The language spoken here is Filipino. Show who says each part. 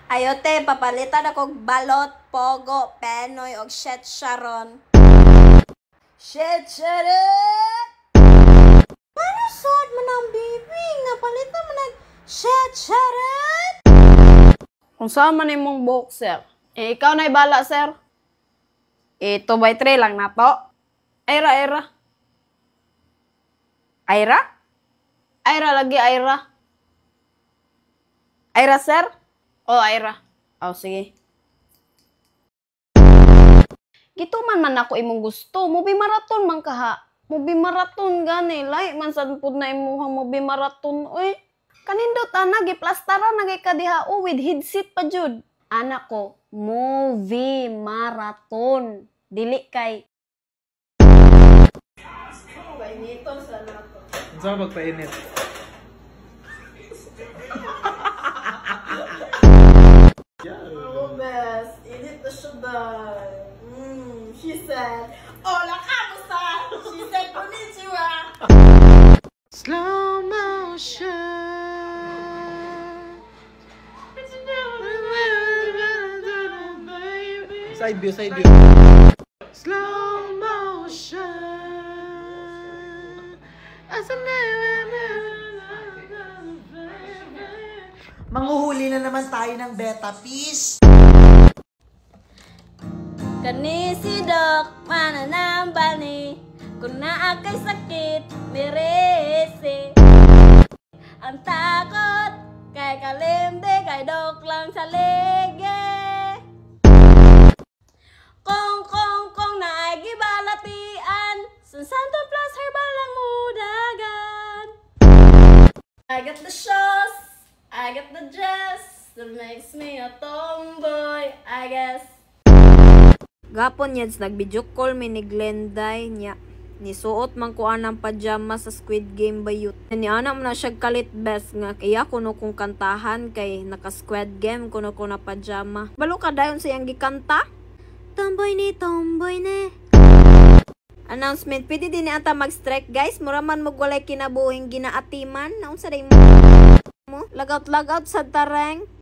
Speaker 1: Ayote, papalitan ako balot, pogo, penoy, og shit sharon. Shit sharon! Ano sod man ang baby? Nga palitan man ang shit sharon?
Speaker 2: Kung saan man imong buhok, sir. Ikaw na ibala, sir. 2x3 lang na to. Aira. Aira? Aira lagi, Aira. Aira, sir? Aira. Sige. Gituman man ako imong gusto. Movie marathon man kaha. Movie marathon gani. Lahi man sad pud na imuhang movie marathon. Uy, kanindot ana giplastara na kay kadiha with headset pa jud. Anak ko, movie marathon. Dili kay painiton sa nato.
Speaker 3: Unsa magpainit?
Speaker 1: Oh, best. Init na siya dahil. She said, hola, kamusta? She said, konnichiwa.
Speaker 3: Slow motion. Side view. Slow motion. As a
Speaker 4: Manghuhuli na naman tayo ng beta fish.
Speaker 1: Kani si Doc, mananambal ni. Kung naakay sakit, mirese. Ang takot, kay kalimde, kay Doc lang sa lege. Kong na ay gibalatian. Santo Plus Herbal lang mudagan. I got the shoes, I got the dress that makes me a tomboy, I guess. Gapon yads, nag-video call mi ni Glenday niya. Nisuot man ko anang pajama sa Squid Game bayut. Ni anak na siya kalit best nga kaya kuno kong kantahan kay naka Squid Game kuno ko na pajama. Balo ka dayon sa iyang gikanta? Tomboy ni. Announcement, pwede din ata mag-strike guys. Mura man magwalay kinabuhing ginaatiman. Naunsa day mo? Lagout sa tareng.